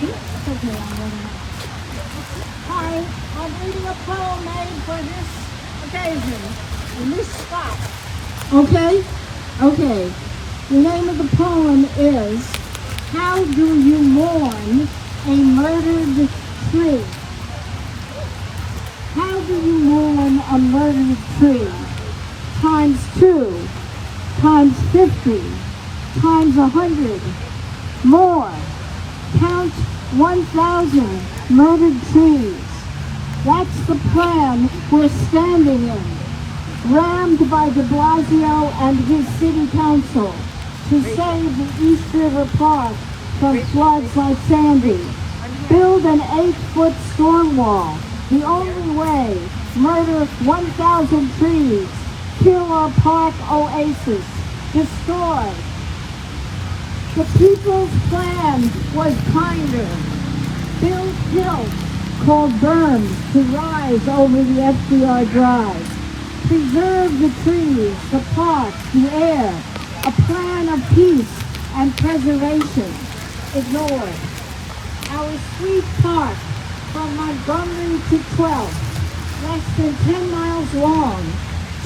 It's okay, I'm reading it. Hi, I'm reading a poem made for this occasion, in this spot. Okay? Okay. The name of the poem is, How Do You Mourn a Murdered Tree? How do you mourn a murdered tree? Times 2, times 50, times 100, more. Count 1,000 murdered trees. That's the plan we're standing in, rammed by de Blasio and his city council to save the East River Park from floods like Sandy. Build an 8-foot storm wall. The only way. Murder 1,000 trees. Kill our park oasis. Destroy. The people's plan was kinder. Build hills called berms to rise over the FDR Drive. Preserve the trees, the park, the air. A plan of peace and preservation. Ignored. Our sweet park from Montgomery to 12th, less than 10 miles long,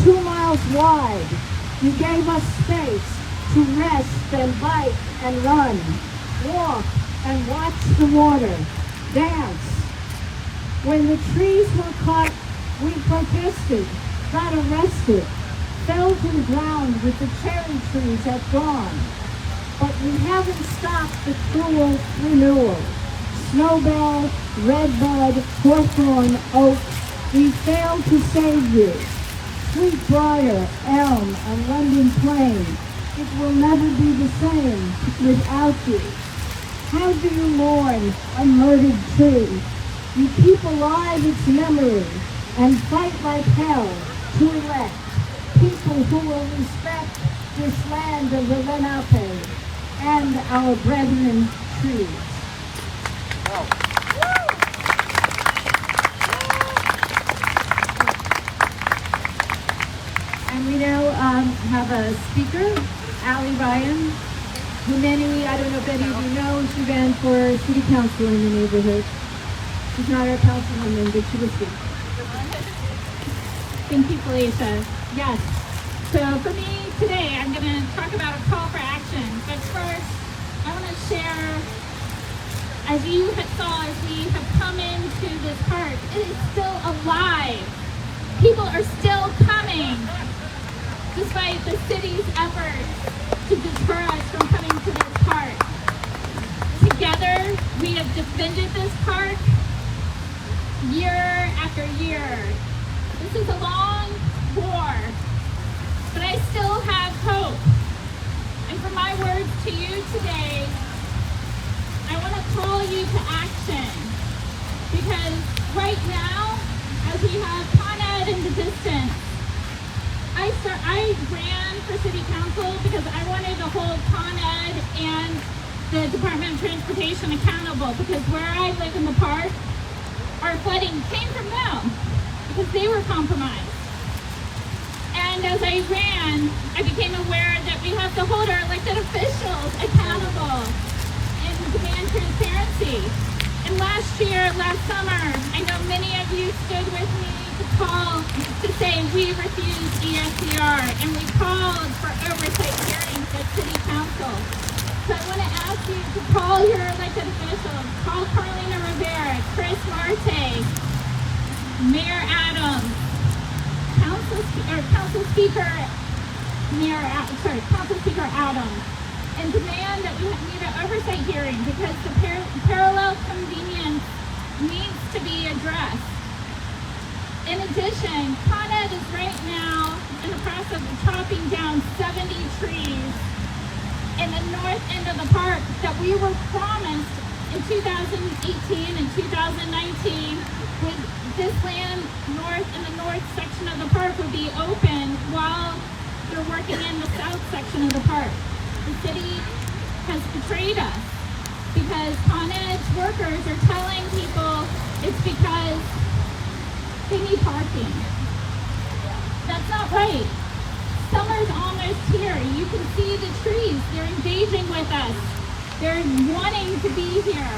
2 miles wide. You gave us space to rest and bike and run, walk and watch the water, dance. When the trees were cut, we protested, got arrested, fell to the ground with the cherry trees at dawn. But we haven't stopped the cruel renewal. Snowbell, redbud, hawthorn, oak, we failed to save you. Sweetbriar, elm, and London plane, it will never be the same without you. How do you mourn a murdered tree? You keep alive its memory and fight like hell to elect people who will respect this land of the Lenape and our brethren trees. And we now have a speaker, Allie Ryan, who many, I don't know if any of you know, she ran for city council in the neighborhood. She's not our councilwoman, but she will speak. Thank you, Felicia. Yes. So for me today, I'm going to talk about a call for action. But first, I want to share, as you saw, as we have come into this park, it is still alive. People are still coming, despite the city's efforts to deter us from coming to this park. Together, we have defended this park year after year. This is a long war, but I still have hope. And for my words to you today, I want to call you to action. Because right now, as we have Con Ed in the distance, I ran for city council because I wanted to hold Con Ed and the Department of Transportation accountable, because where I live in the park, our flooding came from them because they were compromised. And as I ran, I became aware that we have to hold our elected officials accountable and demand transparency. And last summer, I know many of you stood with me to call to say we refuse ESCR, and we called for oversight hearings at City Council. So I want to ask you to call your elected officials, call Carlina Rivera, Chris Marte, Mayor Adams, Council Speaker Adams, and demand that we need an oversight hearing, because the parallel convenience needs to be addressed. In addition, Con Ed is right now in the process of chopping down 70 trees in the north end of the park that we were promised in 2018 and 2019 with this land in the north section of the park would be open while they're working in the south section of the park. The city has betrayed us because Con Ed's workers are telling people it's because they need parking. That's not right. Summer's almost here. You can see the trees. They're engaging with us. They're wanting to be here.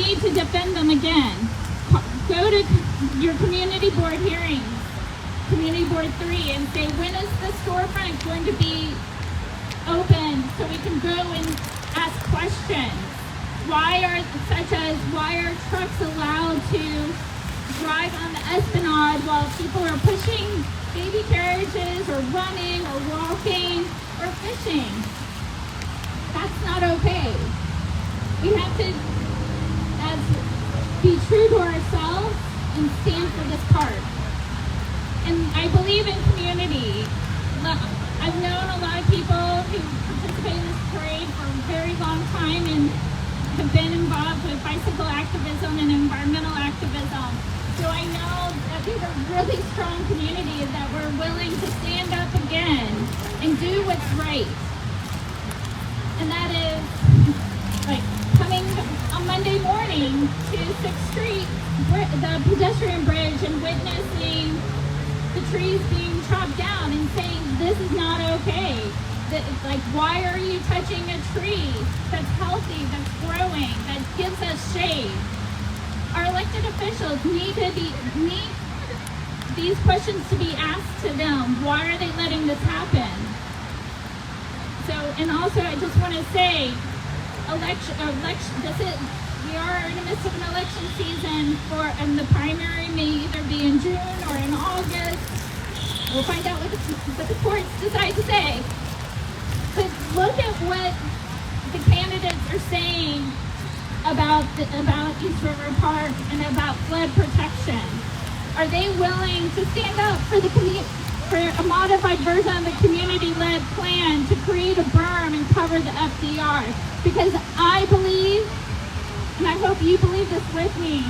need to defend them again. Go to your community board hearings, community board 3, and say, when is the storefront going to be open so we can go and ask questions? Why are trucks allowed to drive on the Esplanade while people are pushing baby carriages or running or walking or fishing? That's not okay. We have to be true to ourselves and stand for this park. And I believe in community. I've known a lot of people who participate in this parade for a very long time and have been involved with bicycle activism and environmental activism. So I know that these are really strong communities that we're willing to stand up again and do what's right. And that is like coming on Monday morning to 6th Street, the pedestrian bridge, and witnessing the trees being chopped down and saying, this is not okay. Like, why are you touching a tree that's healthy, that's growing, that gives us shade? Our elected officials need these questions to be asked to them. Why are they letting this happen? So, and also I just want to say, we are in the midst of an election season and the primary may either be in June or in August. We'll find out what the courts decide to say. But look at what the candidates are saying about East River Park and about flood protection. Are they willing to stand up for a modified version of the community-led plan to create a berm and cover the FDR? Because I believe, and I hope you believe this with me,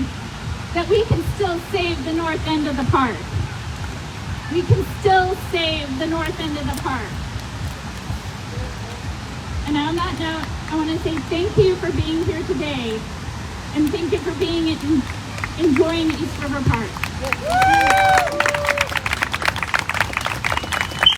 that we can still save the north end of the park. We can still save the north end of the park. And on that note, I want to say thank you for being here today, and thank you for enjoying East River Park.